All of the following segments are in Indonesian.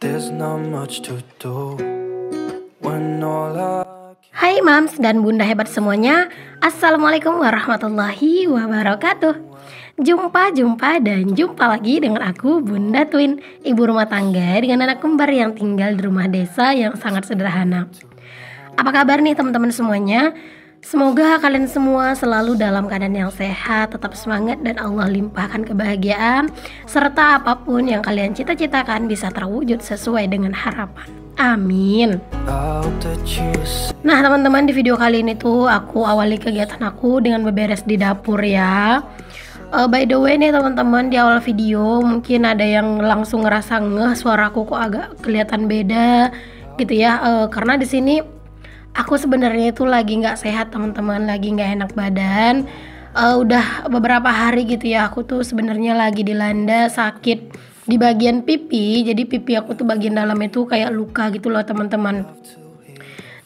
there's not much to do when all Hai Mams dan Bunda hebat semuanya. Assalamualaikum warahmatullahi wabarakatuh. Jumpa lagi dengan aku Bunda Twin, ibu rumah tangga dengan anak kembar yang tinggal di rumah desa yang sangat sederhana. Apa kabar nih teman-teman semuanya? Semoga kalian semua selalu dalam keadaan yang sehat, tetap semangat dan Allah limpahkan kebahagiaan serta apapun yang kalian cita-citakan bisa terwujud sesuai dengan harapan. Amin. Nah teman-teman, di video kali ini tuh aku awali kegiatan aku dengan beberes di dapur ya. By the way nih teman-teman, di awal video mungkin ada yang langsung ngerasa suaraku kok agak kelihatan beda gitu ya. Karena di sini aku sebenarnya itu lagi nggak sehat teman-teman, lagi nggak enak badan. Udah beberapa hari gitu ya, aku tuh sebenarnya lagi dilanda sakit di bagian pipi. Jadi pipi aku tuh bagian dalam itu kayak luka gitu loh teman-teman.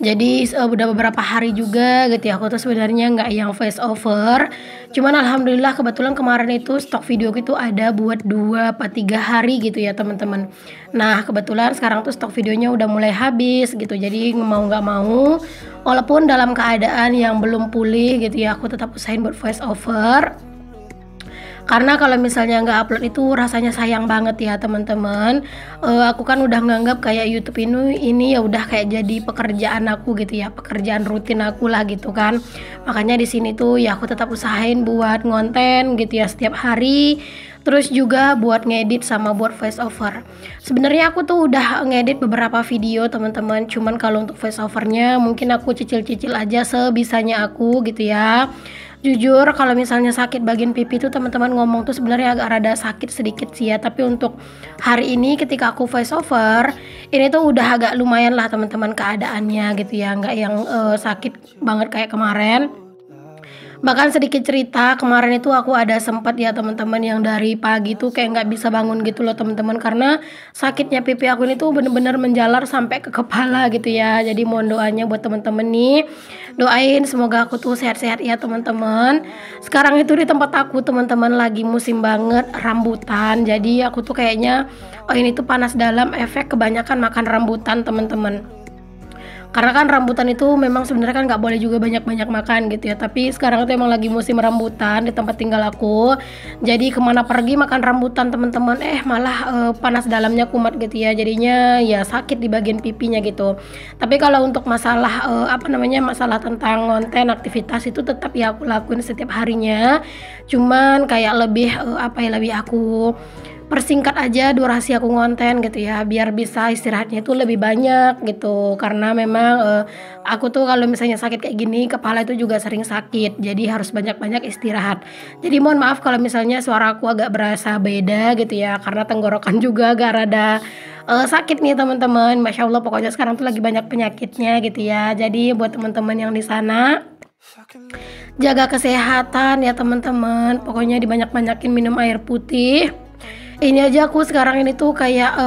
Jadi udah beberapa hari juga gitu ya, aku tuh sebenarnya nggak yang face over. Cuman alhamdulillah kebetulan kemarin itu stok video gitu ada buat 2 atau 3 hari gitu ya teman-teman. Nah kebetulan sekarang tuh stok videonya udah mulai habis gitu. Jadi mau nggak mau, walaupun dalam keadaan yang belum pulih gitu ya, aku tetap usahain buat face over. Karena kalau misalnya nggak upload itu rasanya sayang banget ya teman-teman. Aku kan udah nganggap kayak YouTube ini ya udah kayak jadi pekerjaan aku gitu ya, pekerjaan rutin aku lah gitu kan. Makanya di sini tuh ya aku tetap usahain buat ngonten gitu ya setiap hari. Terus juga buat ngedit sama buat voice over. Sebenarnya aku tuh udah ngedit beberapa video teman-teman. Cuman kalau untuk voice overnya mungkin aku cicil-cicil aja sebisanya aku gitu ya. Jujur kalau misalnya sakit bagian pipi tuh teman-teman ngomong tuh sebenarnya agak rada sakit sedikit sih ya. Tapi untuk hari ini ketika aku voice over, ini tuh udah agak lumayan lah teman-teman keadaannya gitu ya. Nggak yang sakit banget kayak kemarin. Bahkan sedikit cerita, kemarin itu aku ada sempat ya teman-teman yang dari pagi tuh kayak nggak bisa bangun gitu loh teman-teman. Karena sakitnya pipi aku ini tuh bener-bener menjalar sampai ke kepala gitu ya. Jadi mohon doanya buat teman-teman nih. Doain semoga aku tuh sehat-sehat ya teman-teman. Sekarang itu di tempat aku teman-teman lagi musim banget rambutan. Jadi aku tuh kayaknya ini tuh panas dalam efek kebanyakan makan rambutan teman-teman. Karena kan rambutan itu memang sebenarnya kan nggak boleh juga banyak-banyak makan gitu ya. Tapi sekarang itu emang lagi musim rambutan di tempat tinggal aku. Jadi kemana pergi makan rambutan teman-teman, malah panas dalamnya kumat gitu ya. Jadinya ya sakit di bagian pipinya gitu. Tapi kalau untuk masalah masalah tentang konten aktivitas itu tetap ya aku lakuin setiap harinya. Cuman kayak lebih lebih aku persingkat aja durasi aku ngonten gitu ya, biar bisa istirahatnya itu lebih banyak gitu. Karena memang aku tuh kalau misalnya sakit kayak gini, kepala itu juga sering sakit, jadi harus banyak-banyak istirahat. Jadi mohon maaf kalau misalnya suara aku agak berasa beda gitu ya, karena tenggorokan juga agak rada sakit nih teman-teman. Masya Allah pokoknya sekarang tuh lagi banyak penyakitnya gitu ya. Jadi buat teman-teman yang di sana, jaga kesehatan ya teman-teman. Pokoknya dibanyak-banyakin minum air putih. Ini aja aku sekarang ini tuh kayak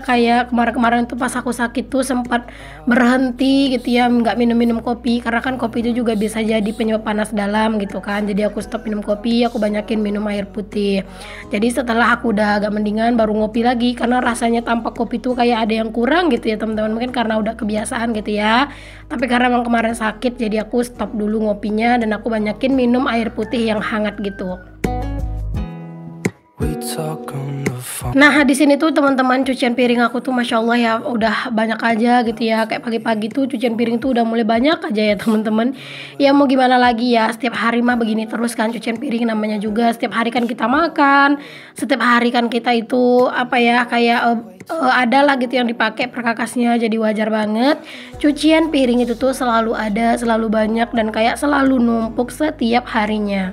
kayak kemarin-kemarin tuh pas aku sakit tuh sempat berhenti gitu ya, nggak minum-minum kopi. Karena kan kopi itu juga bisa jadi penyebab panas dalam gitu kan. Jadi aku stop minum kopi, aku banyakin minum air putih. Jadi setelah aku udah agak mendingan baru ngopi lagi. Karena rasanya tanpa kopi tuh kayak ada yang kurang gitu ya teman-teman. Mungkin karena udah kebiasaan gitu ya. Tapi karena emang kemarin sakit, jadi aku stop dulu ngopinya dan aku banyakin minum air putih yang hangat gitu. Nah di sini tuh teman-teman cucian piring aku tuh masya Allah ya udah banyak aja gitu ya. Kayak pagi-pagi tuh cucian piring tuh udah mulai banyak aja ya teman-teman. Ya mau gimana lagi ya, setiap hari mah begini terus kan cucian piring, namanya juga setiap hari kan kita makan, setiap hari kan kita itu ada lah gitu yang dipakai perkakasnya. Jadi wajar banget cucian piring itu tuh selalu ada, selalu banyak dan kayak selalu numpuk setiap harinya.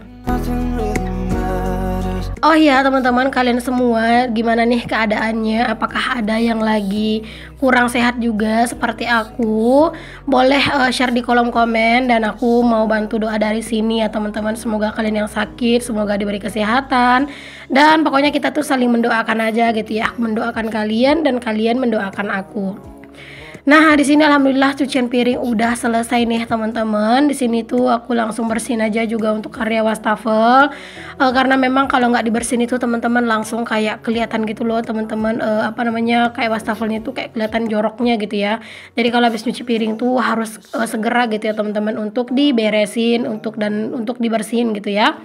Oh iya teman-teman, kalian semua gimana nih keadaannya? Apakah ada yang lagi kurang sehat juga seperti aku? Boleh share di kolom komen dan aku mau bantu doa dari sini ya teman-teman. Semoga kalian yang sakit semoga diberi kesehatan. Dan pokoknya kita tuh saling mendoakan aja gitu ya. Aku mendoakan kalian dan kalian mendoakan aku. Nah, di sini alhamdulillah cucian piring udah selesai nih teman-teman. Di sini tuh aku langsung bersihin aja juga untuk area wastafel. Karena memang kalau nggak dibersihin itu teman-teman langsung kayak kelihatan gitu loh teman-teman, apa namanya, kayak wastafelnya tuh kayak kelihatan joroknya gitu ya. Jadi kalau habis nyuci piring tuh harus segera gitu ya teman-teman untuk diberesin untuk dibersihin gitu ya.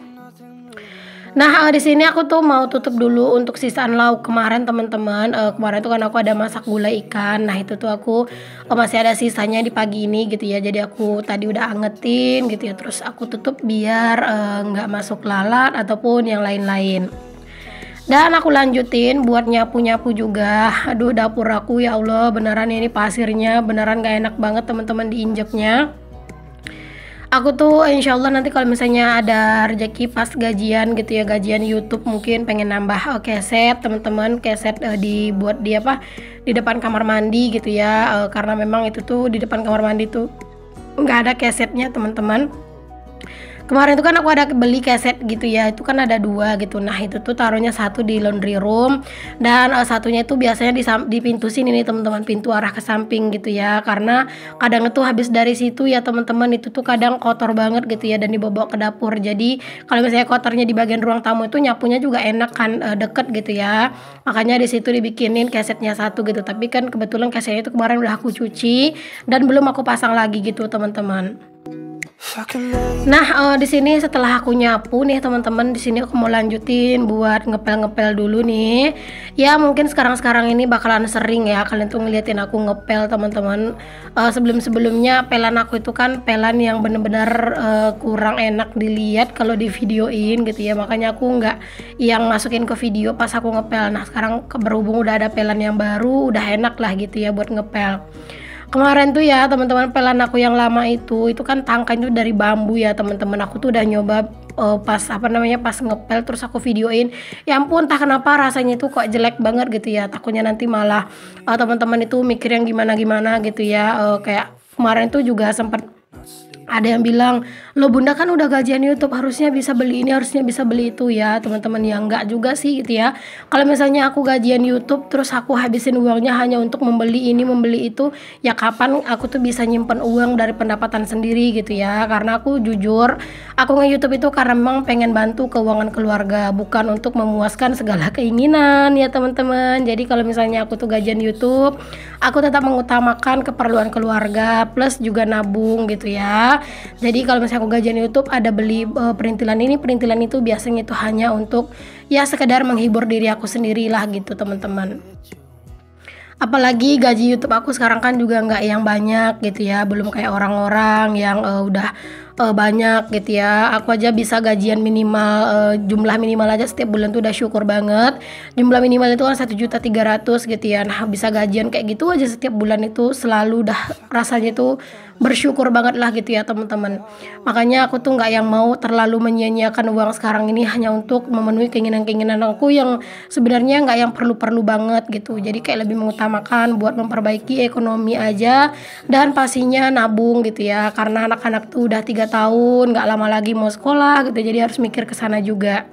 Nah, di sini aku tuh mau tutup dulu untuk sisaan lauk kemarin teman-teman. Kemarin tuh kan aku ada masak gulai ikan. Nah, itu tuh aku masih ada sisanya di pagi ini gitu ya. Jadi aku tadi udah angetin gitu ya. Terus aku tutup biar nggak masuk lalat ataupun yang lain-lain. Dan aku lanjutin buat nyapu-nyapu juga. Aduh, dapur aku ya Allah, beneran ini pasirnya beneran gak enak banget teman-teman diinjeknya. Aku tuh insya Allah nanti kalau misalnya ada rezeki pas gajian gitu ya, gajian YouTube mungkin pengen nambah keset teman-teman, keset dibuat di apa, di depan kamar mandi gitu ya. Karena memang itu tuh di depan kamar mandi tuh nggak ada kesetnya teman-teman. Kemarin itu kan aku ada beli keset gitu ya, itu kan ada 2 gitu. Nah itu tuh taruhnya satu di laundry room dan satunya itu biasanya di pintu sini nih teman-teman, pintu arah ke samping gitu ya. Karena kadang itu habis dari situ ya teman-teman, itu tuh kadang kotor banget gitu ya dan dibawa ke dapur. Jadi kalau misalnya kotornya di bagian ruang tamu itu nyapunya juga enak kan, deket gitu ya. Makanya di situ dibikinin kesetnya satu gitu. Tapi kan kebetulan kesetnya itu kemarin udah aku cuci dan belum aku pasang lagi gitu teman-teman. Nah, di sini setelah aku nyapu nih teman-teman, di sini aku mau lanjutin buat ngepel-ngepel dulu nih. Ya mungkin sekarang-sekarang ini bakalan sering ya kalian tuh ngeliatin aku ngepel teman-teman. Sebelum-sebelumnya pelan aku itu kan pelan yang bener-bener kurang enak dilihat kalau di videoin gitu ya. Makanya aku nggak yang masukin ke video pas aku ngepel. Nah sekarang berhubung udah ada pelan yang baru, udah enak lah gitu ya buat ngepel. Kemarin tuh ya teman-teman, pelan aku yang lama itu kan tangkanya itu dari bambu ya teman-teman. Aku tuh udah nyoba pas pas ngepel terus aku videoin. Ya ampun, entah kenapa rasanya itu kok jelek banget gitu ya. Takutnya nanti malah teman-teman itu mikir yang gimana-gimana gitu ya. Kayak kemarin tuh juga sempat ada yang bilang, lo bunda kan udah gajian YouTube, harusnya bisa beli ini, harusnya bisa beli itu ya teman-teman. Ya enggak juga sih gitu ya. Kalau misalnya aku gajian YouTube terus aku habisin uangnya hanya untuk membeli ini membeli itu, ya kapan aku tuh bisa nyimpen uang dari pendapatan sendiri gitu ya. Karena aku jujur, aku nge-YouTube itu karena memang pengen bantu keuangan keluarga, bukan untuk memuaskan segala keinginan ya teman-teman. Jadi kalau misalnya aku tuh gajian YouTube, aku tetap mengutamakan keperluan keluarga plus juga nabung gitu ya. Jadi kalau misalnya aku gajian YouTube ada beli perintilan ini perintilan itu, biasanya itu hanya untuk ya sekedar menghibur diri aku sendiri lah gitu teman-teman. Apalagi gaji YouTube aku sekarang kan juga nggak yang banyak gitu ya, belum kayak orang-orang yang udah banyak gitu ya. Aku aja bisa gajian minimal, jumlah minimal aja setiap bulan tuh udah syukur banget. Jumlah minimal itu kan 1.300.000 gitu ya. Nah bisa gajian kayak gitu aja setiap bulan itu selalu udah rasanya tuh bersyukur banget lah gitu ya teman-teman. Makanya aku tuh nggak yang mau terlalu menyia-nyiakan uang sekarang ini hanya untuk memenuhi keinginan-keinginan aku yang sebenarnya nggak yang perlu-perlu banget gitu. Jadi kayak lebih mengutamakan buat memperbaiki ekonomi aja dan pastinya nabung gitu ya. Karena anak-anak tuh udah 3 tahun, nggak lama lagi mau sekolah gitu. Jadi harus mikir ke sana juga.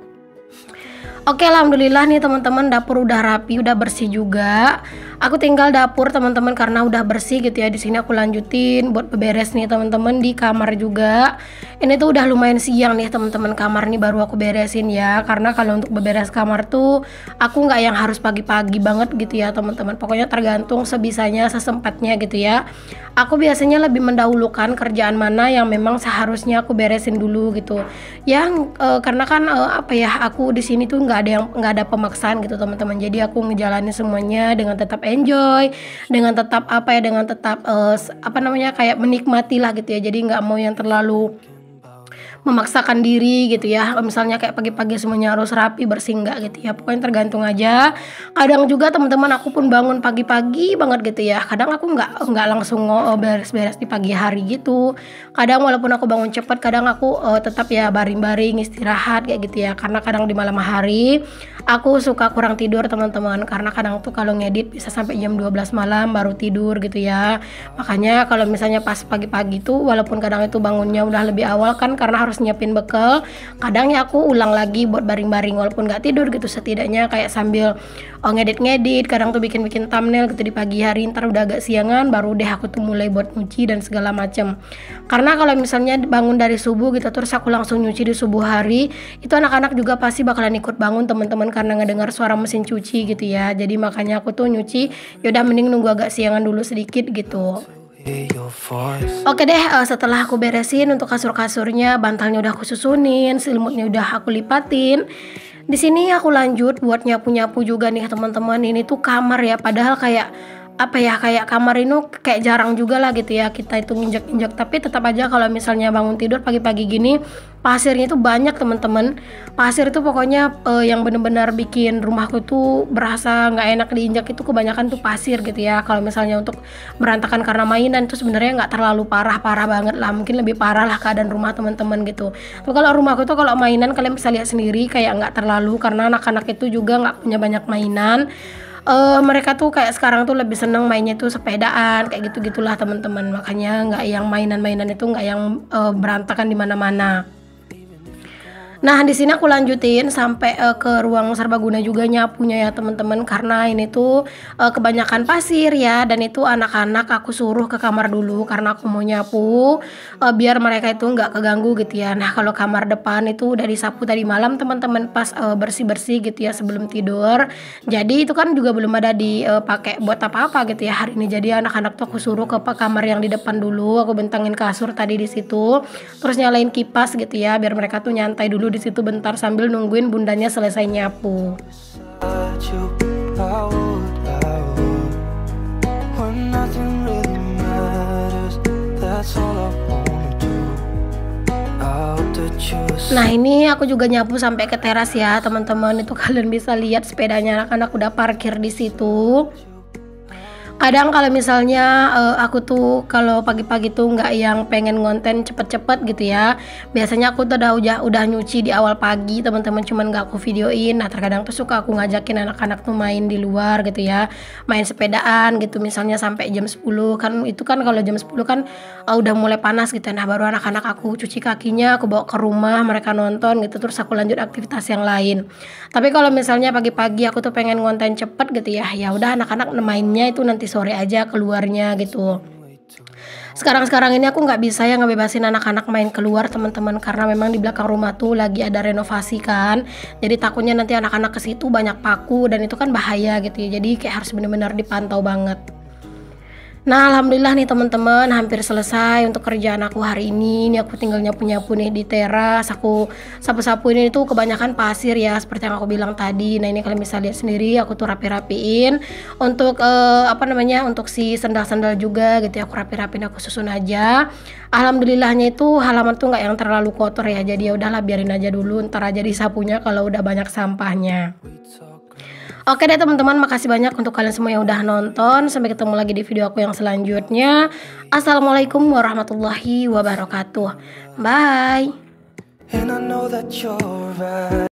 Oke, alhamdulillah nih teman-teman, dapur udah rapi, udah bersih juga. Aku tinggal dapur teman-teman karena udah bersih gitu ya. Di sini aku lanjutin buat beberes nih teman-teman di kamar juga. Ini tuh udah lumayan siang nih teman-teman, kamar nih baru aku beresin ya. Karena kalau untuk beberes kamar tuh aku nggak yang harus pagi-pagi banget gitu ya teman-teman. Pokoknya tergantung sebisanya, sesempatnya gitu ya. Aku biasanya lebih mendahulukan kerjaan mana yang memang seharusnya aku beresin dulu gitu. Yang karena kan aku di sini tuh nggak ada pemaksaan gitu teman-teman. Jadi aku ngejalanin semuanya dengan tetap enjoy, dengan tetap kayak menikmati lah gitu ya. Jadi nggak mau yang terlalu memaksakan diri gitu ya. Misalnya kayak pagi-pagi semuanya harus rapi bersih, enggak gitu ya. Pokoknya tergantung aja. Kadang juga teman-teman aku pun bangun pagi-pagi banget gitu ya. Kadang aku nggak langsung beres-beres di pagi hari gitu. Kadang walaupun aku bangun cepat, kadang aku tetap ya baring-baring istirahat kayak gitu ya. Karena kadang di malam hari Aku suka kurang tidur teman-teman, karena kadang tuh kalau ngedit bisa sampai jam 12 malam baru tidur gitu ya. Makanya kalau misalnya pas pagi-pagi tuh, walaupun kadang itu bangunnya udah lebih awal kan karena harus nyiapin bekal, kadang ya aku ulang lagi buat baring-baring walaupun nggak tidur gitu, setidaknya kayak sambil ngedit-ngedit, kadang tuh bikin-bikin thumbnail gitu di pagi hari, ntar udah agak siangan baru deh aku tuh mulai buat nyuci dan segala macam. Karena kalau misalnya bangun dari subuh gitu terus aku langsung nyuci di subuh hari, itu anak-anak juga pasti bakalan ikut bangun teman-teman karena ngedengar suara mesin cuci gitu ya. Jadi makanya aku tuh nyuci yaudah mending nunggu agak siangan dulu sedikit gitu. Oke deh, setelah aku beresin untuk kasur-kasurnya, bantalnya udah aku susunin, selimutnya udah aku lipatin. Di sini aku lanjut buat nyapu-nyapu juga nih teman-teman. Ini tuh kamar ya, padahal kayak apa ya, kayak kamar ini kayak jarang juga lah gitu ya kita itu nginjek-injek, tapi tetap aja kalau misalnya bangun tidur pagi-pagi gini pasirnya itu banyak teman-teman. Pasir itu pokoknya yang bener-bener bikin rumahku tuh berasa nggak enak diinjak, itu kebanyakan tuh pasir gitu ya. Kalau misalnya untuk berantakan karena mainan itu sebenarnya nggak terlalu parah-parah banget lah, mungkin lebih parah lah keadaan rumah teman-teman gitu. Tapi kalau rumahku tuh kalau mainan kalian bisa lihat sendiri kayak nggak terlalu, karena anak-anak itu juga nggak punya banyak mainan. Mereka tuh kayak sekarang tuh lebih seneng mainnya tuh sepedaan kayak gitu-gitulah teman-teman, makanya nggak yang mainan-mainan itu nggak yang berantakan di mana-mana. Nah, di sini aku lanjutin sampai ke ruang serbaguna juga nyapunya ya teman-teman, karena ini tuh kebanyakan pasir ya, dan itu anak-anak aku suruh ke kamar dulu karena aku mau nyapu biar mereka itu nggak keganggu gitu ya. Nah, kalau kamar depan itu udah disapu tadi malam teman-teman pas bersih-bersih gitu ya sebelum tidur. Jadi itu kan juga belum ada dipakai buat apa-apa gitu ya hari ini. Jadi anak-anak tuh aku suruh ke kamar yang di depan dulu, aku bentangin kasur tadi di situ, terus nyalain kipas gitu ya biar mereka tuh nyantai dulu di situ bentar sambil nungguin bundanya selesai nyapu. Nah, ini aku juga nyapu sampai ke teras ya teman-teman, itu kalian bisa lihat sepedanya anak-anak udah parkir di situ. Kadang kalau misalnya aku tuh kalau pagi-pagi tuh nggak yang pengen ngonten cepet-cepet gitu ya, biasanya aku tuh udah nyuci di awal pagi teman-teman, cuman nggak aku videoin. Nah, terkadang tuh suka aku ngajakin anak-anak tuh main di luar gitu ya, main sepedaan gitu misalnya sampai jam 10 kan, itu kan kalau jam 10 kan udah mulai panas gitu. Nah, baru anak-anak aku cuci kakinya, aku bawa ke rumah, mereka nonton gitu, terus aku lanjut aktivitas yang lain. Tapi kalau misalnya pagi-pagi aku tuh pengen ngonten cepet gitu ya, ya udah anak-anak mainnya itu nanti sore aja keluarnya gitu. Sekarang ini aku nggak bisa ya ngebebasin anak-anak main keluar teman-teman, karena memang di belakang rumah tuh lagi ada renovasi kan. Jadi takutnya nanti anak-anak ke situ banyak paku dan itu kan bahaya gitu ya. Jadi kayak harus benar-benar dipantau banget. Nah, alhamdulillah nih teman-teman hampir selesai untuk kerjaan aku hari ini. Ini aku tinggal nyapu-nyapu nih di teras. Aku sapu-sapu ini tuh kebanyakan pasir ya seperti yang aku bilang tadi. Nah, ini kalian bisa lihat sendiri aku tuh rapi-rapiin. Untuk untuk si sendal-sendal juga gitu ya, aku rapi-rapiin, aku susun aja. Alhamdulillahnya itu halaman tuh nggak yang terlalu kotor ya. Jadi ya udahlah biarin aja dulu, ntar aja disapunya kalau udah banyak sampahnya. Oke deh teman-teman, makasih banyak untuk kalian semua yang udah nonton. Sampai ketemu lagi di video aku yang selanjutnya. Assalamualaikum warahmatullahi wabarakatuh. Bye.